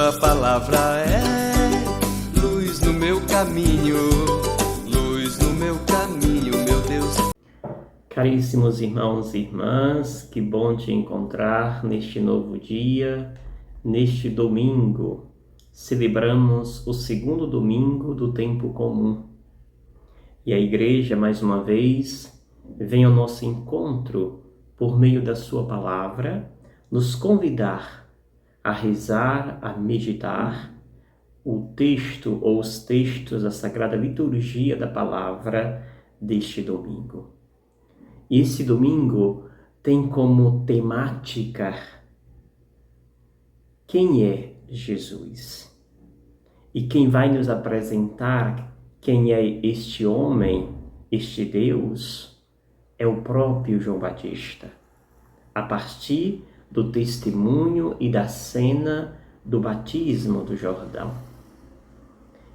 Tua palavra é luz no meu caminho, luz no meu caminho, meu Deus. Caríssimos irmãos e irmãs, que bom te encontrar neste novo dia, neste domingo. Celebramos o segundo domingo do tempo comum. E a Igreja, mais uma vez, vem ao nosso encontro por meio da sua palavra, nos convidar a rezar, a meditar o texto ou os textos da Sagrada Liturgia da Palavra deste domingo. E esse domingo tem como temática quem é Jesus. E quem vai nos apresentar quem é este homem, este Deus, é o próprio João Batista, a partir do testemunho e da cena do batismo do Jordão.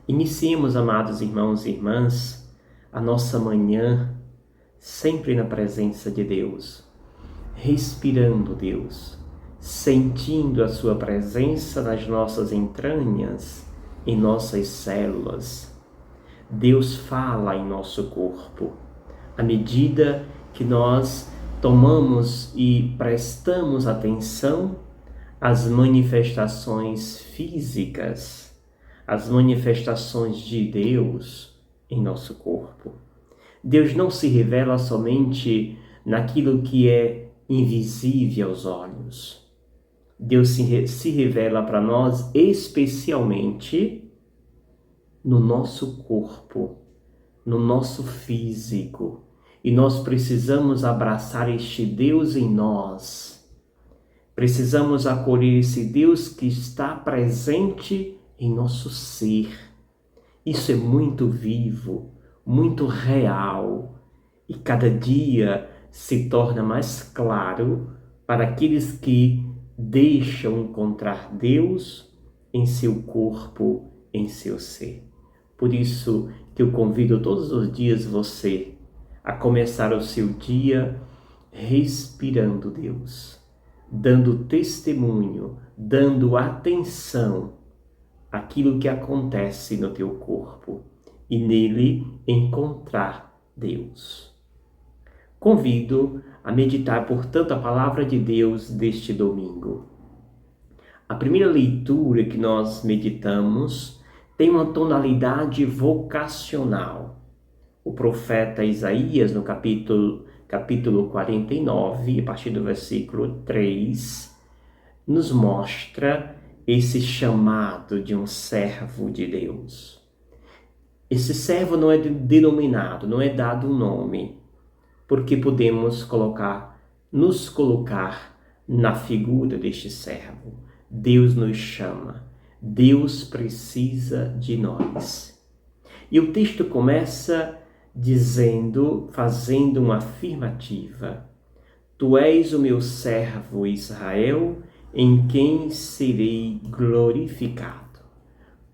Iniciemos, amados irmãos e irmãs, a nossa manhã sempre na presença de Deus, respirando Deus, sentindo a sua presença nas nossas entranhas, em nossas células. Deus fala em nosso corpo. À medida que nós tomamos e prestamos atenção às manifestações físicas, às manifestações de Deus em nosso corpo. Deus não se revela somente naquilo que é invisível aos olhos. Deus se revela para nós especialmente no nosso corpo, no nosso físico. E nós precisamos abraçar este Deus em nós. Precisamos acolher esse Deus que está presente em nosso ser. Isso é muito vivo, muito real, e cada dia se torna mais claro para aqueles que deixam encontrar Deus em seu corpo, em seu ser. Por isso que eu convido todos os dias você a começar o seu dia respirando Deus, dando testemunho, dando atenção àquilo que acontece no teu corpo e nele encontrar Deus. Convido a meditar, portanto, a palavra de Deus deste domingo. A primeira leitura que nós meditamos tem uma tonalidade vocacional. O profeta Isaías, no capítulo 49, a partir do versículo 3, nos mostra esse chamado de um servo de Deus. Esse servo não é denominado, não é dado um nome, porque podemos nos colocar na figura deste servo. Deus nos chama, Deus precisa de nós. E o texto começa fazendo uma afirmativa. Tu és o meu servo Israel, em quem serei glorificado.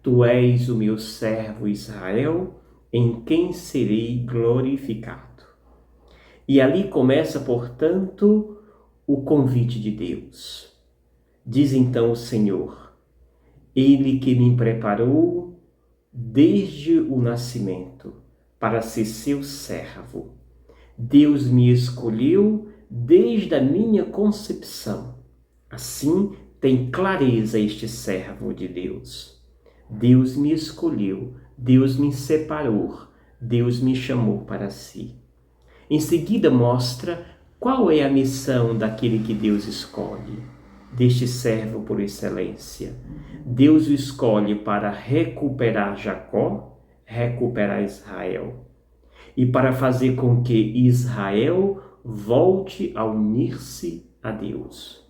Tu és o meu servo Israel, em quem serei glorificado. E ali começa, portanto, o convite de Deus. Diz então o Senhor, Ele que me preparou desde o nascimento para ser seu servo. Deus me escolheu desde a minha concepção. Assim tem clareza este servo de Deus. Deus me escolheu, Deus me separou, Deus me chamou para si. Em seguida mostra qual é a missão daquele que Deus escolhe, deste servo por excelência. Deus o escolhe para recuperar Jacó, recuperar Israel, e para fazer com que Israel volte a unir-se a Deus.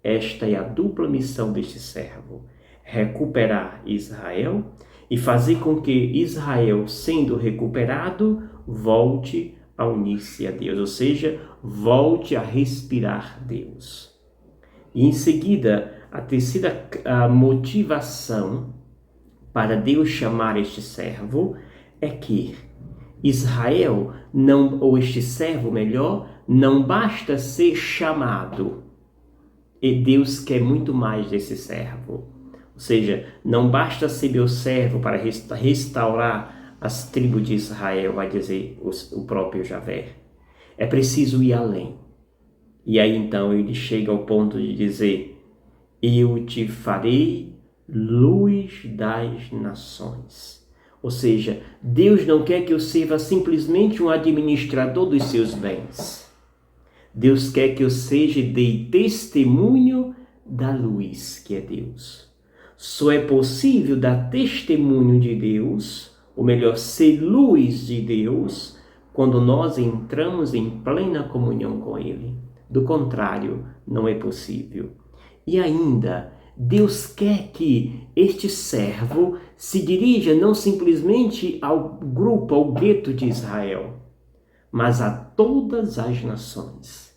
Esta é a dupla missão deste servo: recuperar Israel e fazer com que Israel, sendo recuperado, volte a unir-se a Deus, ou seja, volte a respirar Deus. E em seguida, a terceira motivação para Deus chamar este servo é que Israel, ou este servo melhor, não basta ser chamado. E Deus quer muito mais desse servo. Ou seja, não basta ser meu servo para restaurar as tribos de Israel, vai dizer o próprio Javé. É preciso ir além. E aí então ele chega ao ponto de dizer: eu te farei luz das nações. Ou seja, Deus não quer que eu seja simplesmente um administrador dos seus bens. Deus quer que eu dê testemunho da luz que é Deus. Só é possível dar testemunho de Deus, ou melhor, ser luz de Deus, quando nós entramos em plena comunhão com Ele. Do contrário, não é possível. E ainda, Deus quer que este servo se dirija não simplesmente ao grupo, ao gueto de Israel, mas a todas as nações.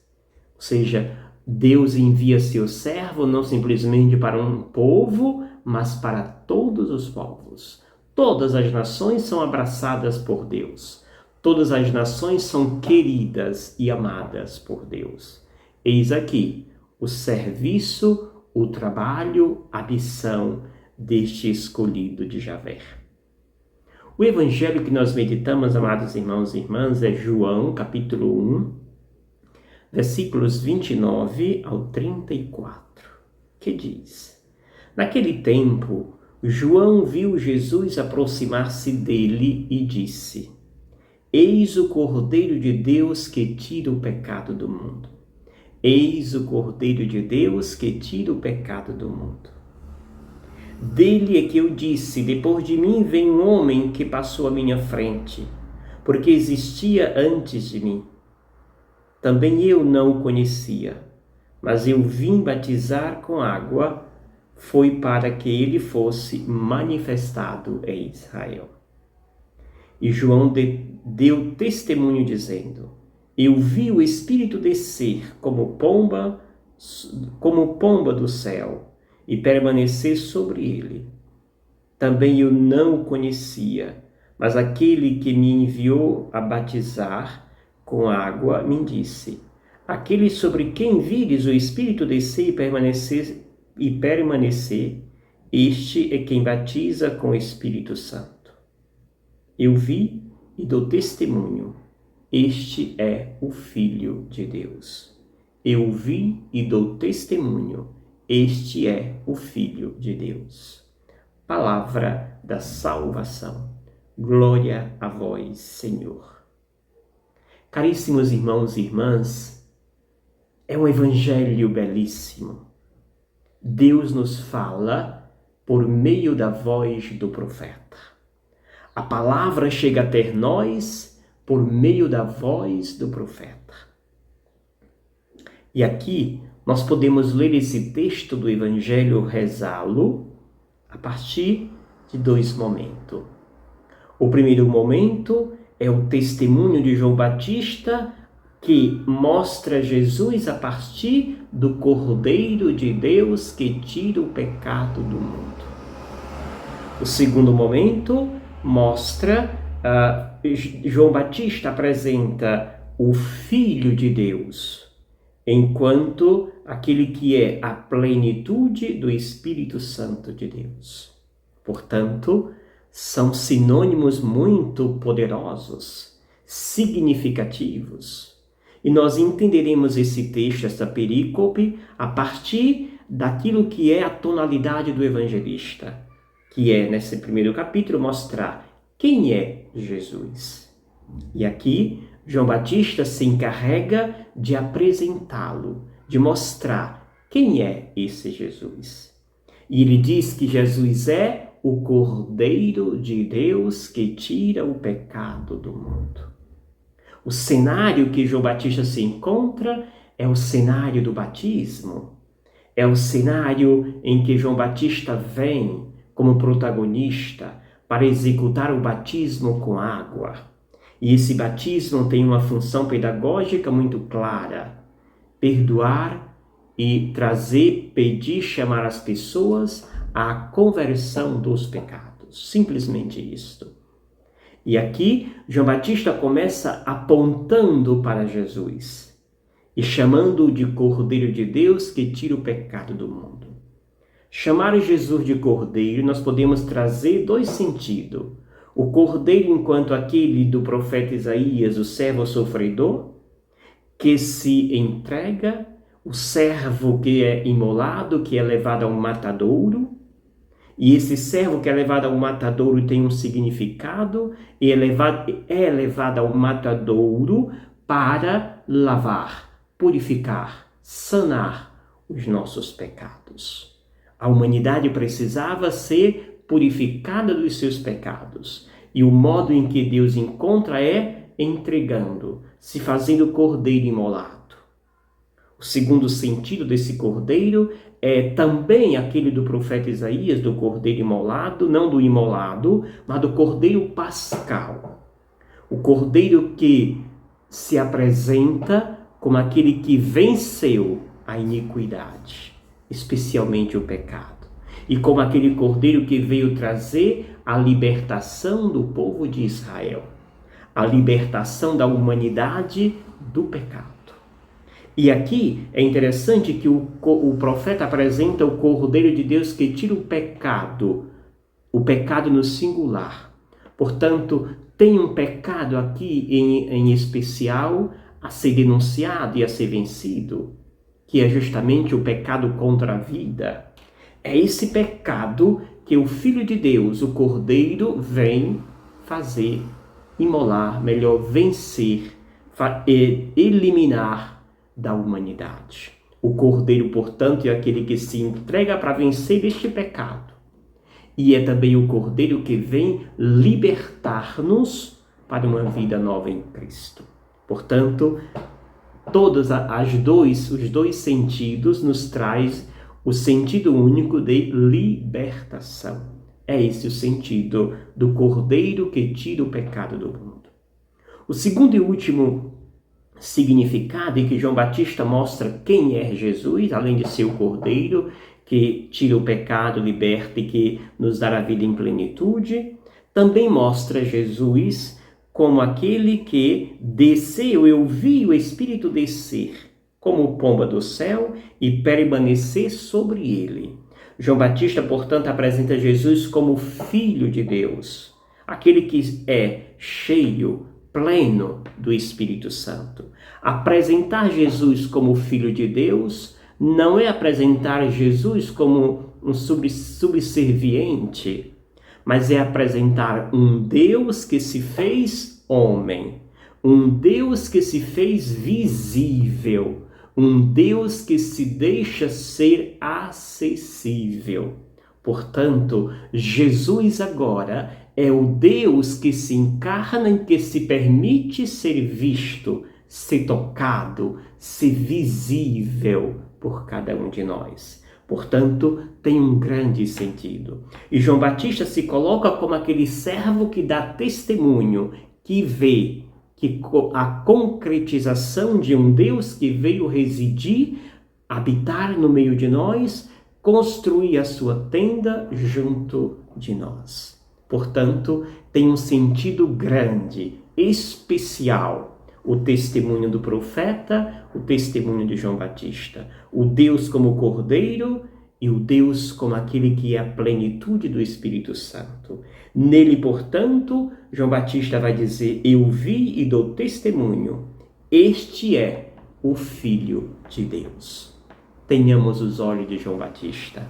Ou seja, Deus envia seu servo não simplesmente para um povo, mas para todos os povos. Todas as nações são abraçadas por Deus. Todas as nações são queridas e amadas por Deus. Eis aqui o serviço, o trabalho, a missão deste escolhido de Javé. O evangelho que nós meditamos, amados irmãos e irmãs, é João, capítulo 1, versículos 29 ao 34, que diz: naquele tempo, João viu Jesus aproximar-se dele e disse: eis o Cordeiro de Deus que tira o pecado do mundo. Eis o Cordeiro de Deus que tira o pecado do mundo. Dele é que eu disse: depois de mim vem um homem que passou à minha frente, porque existia antes de mim. Também eu não o conhecia, mas eu vim batizar com água, foi para que ele fosse manifestado em Israel. E João deu testemunho dizendo: eu vi o Espírito descer como pomba do céu e permanecer sobre ele. Também eu não o conhecia, mas aquele que me enviou a batizar com água me disse: aquele sobre quem vires o Espírito descer e permanecer, este é quem batiza com o Espírito Santo. Eu vi e dou testemunho: este é o Filho de Deus. Eu vi e dou testemunho: este é o Filho de Deus. Palavra da salvação. Glória a vós, Senhor. Caríssimos irmãos e irmãs, é um evangelho belíssimo. Deus nos fala por meio da voz do profeta. A palavra chega até nós por meio da voz do profeta. E aqui nós podemos ler esse texto do Evangelho, rezá-lo, a partir de dois momentos. O primeiro momento é o testemunho de João Batista, que mostra Jesus a partir do Cordeiro de Deus que tira o pecado do mundo. O segundo momento mostra João Batista apresenta o Filho de Deus, enquanto aquele que é a plenitude do Espírito Santo de Deus. Portanto, são sinônimos muito poderosos, significativos. E nós entenderemos esse texto, essa perícope, a partir daquilo que é a tonalidade do evangelista, que é, nesse primeiro capítulo, mostrar quem é Jesus. E aqui, João Batista se encarrega de apresentá-lo, de mostrar quem é esse Jesus. E ele diz que Jesus é o Cordeiro de Deus que tira o pecado do mundo. O cenário que João Batista se encontra é o cenário do batismo. É o cenário em que João Batista vem como protagonista para executar o batismo com água. E esse batismo tem uma função pedagógica muito clara: perdoar e pedir, chamar as pessoas à conversão dos pecados. Simplesmente isto. E aqui, João Batista começa apontando para Jesus e chamando-o de Cordeiro de Deus que tira o pecado do mundo. Chamar Jesus de cordeiro, nós podemos trazer dois sentidos. O cordeiro enquanto aquele do profeta Isaías, o servo sofredor, que se entrega, o servo que é imolado, que é levado ao matadouro. E esse servo que é levado ao matadouro tem um significado, e é levado ao matadouro para lavar, purificar, sanar os nossos pecados. A humanidade precisava ser purificada dos seus pecados. E o modo em que Deus encontra é entregando, se fazendo cordeiro imolado. O segundo sentido desse cordeiro é também aquele do profeta Isaías, do cordeiro imolado, não do imolado, mas do cordeiro pascal. O cordeiro que se apresenta como aquele que venceu a iniquidade, especialmente o pecado. E como aquele cordeiro que veio trazer a libertação do povo de Israel, a libertação da humanidade do pecado. E aqui é interessante que o profeta apresenta o Cordeiro de Deus que tira o pecado no singular. Portanto, tem um pecado aqui em especial a ser denunciado e a ser vencido, que é justamente o pecado contra a vida. É esse pecado que o Filho de Deus, o Cordeiro, vem fazer, imolar, melhor, vencer, eliminar da humanidade. O Cordeiro, portanto, é aquele que se entrega para vencer este pecado. E é também o Cordeiro que vem libertar-nos para uma vida nova em Cristo. Portanto, os dois sentidos nos traz o sentido único de libertação. É esse o sentido do Cordeiro que tira o pecado do mundo. O segundo e último significado em que João Batista mostra quem é Jesus, além de ser o Cordeiro que tira o pecado, liberta e que nos dá a vida em plenitude, também mostra Jesus como aquele que desceu. Eu vi o Espírito descer como pomba do céu e permanecer sobre ele. João Batista, portanto, apresenta Jesus como Filho de Deus, aquele que é cheio, pleno do Espírito Santo. Apresentar Jesus como Filho de Deus não é apresentar Jesus como um subserviente, mas é apresentar um Deus que se fez homem, um Deus que se fez visível, um Deus que se deixa ser acessível. Portanto, Jesus agora é o Deus que se encarna e que se permite ser visto, ser tocado, ser visível por cada um de nós. Portanto, tem um grande sentido. E João Batista se coloca como aquele servo que dá testemunho, que vê que a concretização de um Deus que veio residir, habitar no meio de nós, construir a sua tenda junto de nós. Portanto, tem um sentido grande, especial, o testemunho do profeta, o testemunho de João Batista. O Deus como Cordeiro e o Deus como aquele que é a plenitude do Espírito Santo. Nele, portanto, João Batista vai dizer: eu vi e dou testemunho, este é o Filho de Deus. Tenhamos os olhos de João Batista.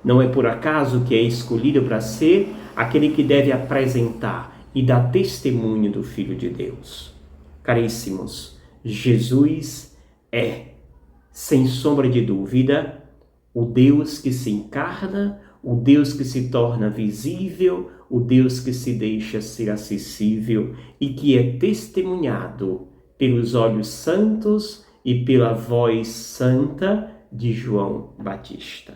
Não é por acaso que é escolhido para ser aquele que deve apresentar e dar testemunho do Filho de Deus. Caríssimos, Jesus é, sem sombra de dúvida, o Deus que se encarna, o Deus que se torna visível, o Deus que se deixa ser acessível e que é testemunhado pelos olhos santos e pela voz santa de João Batista.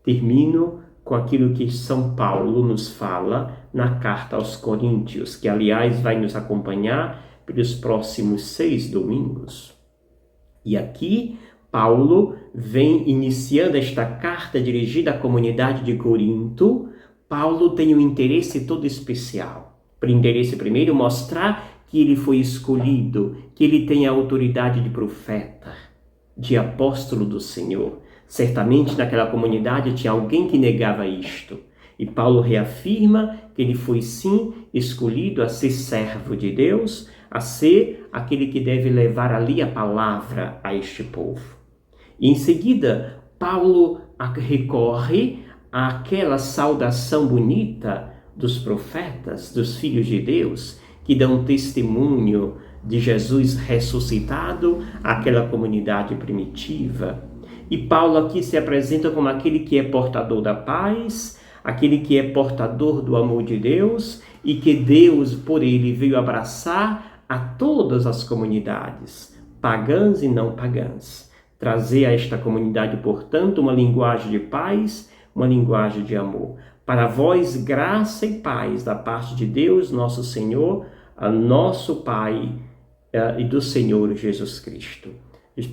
Termino com aquilo que São Paulo nos fala na carta aos Coríntios, que aliás vai nos acompanhar pelos próximos 6 domingos. E aqui Paulo vem iniciando esta carta dirigida à comunidade de Corinto. Paulo tem um interesse todo especial. Por interesse primeiro, mostrar que ele foi escolhido, que ele tem a autoridade de profeta, de apóstolo do Senhor. Certamente naquela comunidade tinha alguém que negava isto. E Paulo reafirma que ele foi sim escolhido a ser servo de Deus, a ser aquele que deve levar ali a palavra a este povo. E em seguida, Paulo recorre àquela saudação bonita dos profetas, dos filhos de Deus, que dão testemunho de Jesus ressuscitado àquela comunidade primitiva. E Paulo aqui se apresenta como aquele que é portador da paz, aquele que é portador do amor de Deus e que Deus, por ele, veio abraçar a todas as comunidades, pagãs e não pagãs. Trazer a esta comunidade, portanto, uma linguagem de paz, uma linguagem de amor. Para vós, graça e paz da parte de Deus, nosso Senhor, nosso Pai e do Senhor Jesus Cristo.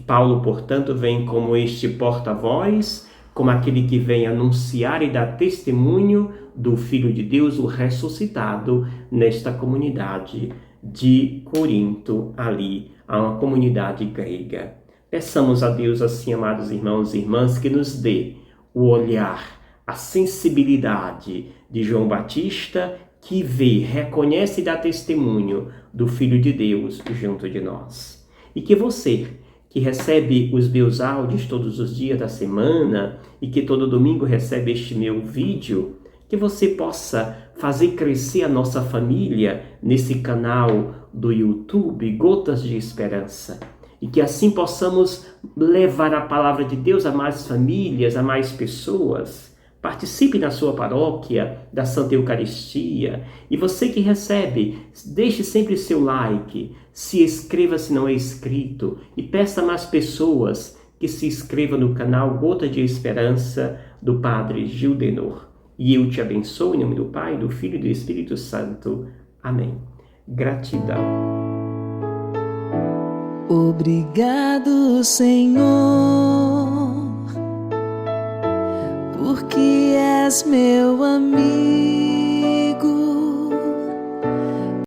Paulo, portanto, vem como este porta-voz, como aquele que vem anunciar e dar testemunho do Filho de Deus, o ressuscitado, nesta comunidade de Corinto, ali, a uma comunidade grega. Peçamos a Deus assim, amados irmãos e irmãs, que nos dê o olhar, a sensibilidade de João Batista, que vê, reconhece e dá testemunho do Filho de Deus junto de nós. E que você, que recebe os meus áudios todos os dias da semana e que todo domingo recebe este meu vídeo, que você possa fazer crescer a nossa família nesse canal do YouTube, Gotas de Esperança. E que assim possamos levar a palavra de Deus a mais famílias, a mais pessoas. Participe na sua paróquia da Santa Eucaristia. E você que recebe, deixe sempre seu like, se inscreva se não é inscrito e peça a mais pessoas que se inscrevam no canal Gota de Esperança do Padre Gildenor. E eu te abençoo em nome do Pai, do Filho e do Espírito Santo. Amém. Gratidão. Obrigado, Senhor, porque és meu amigo.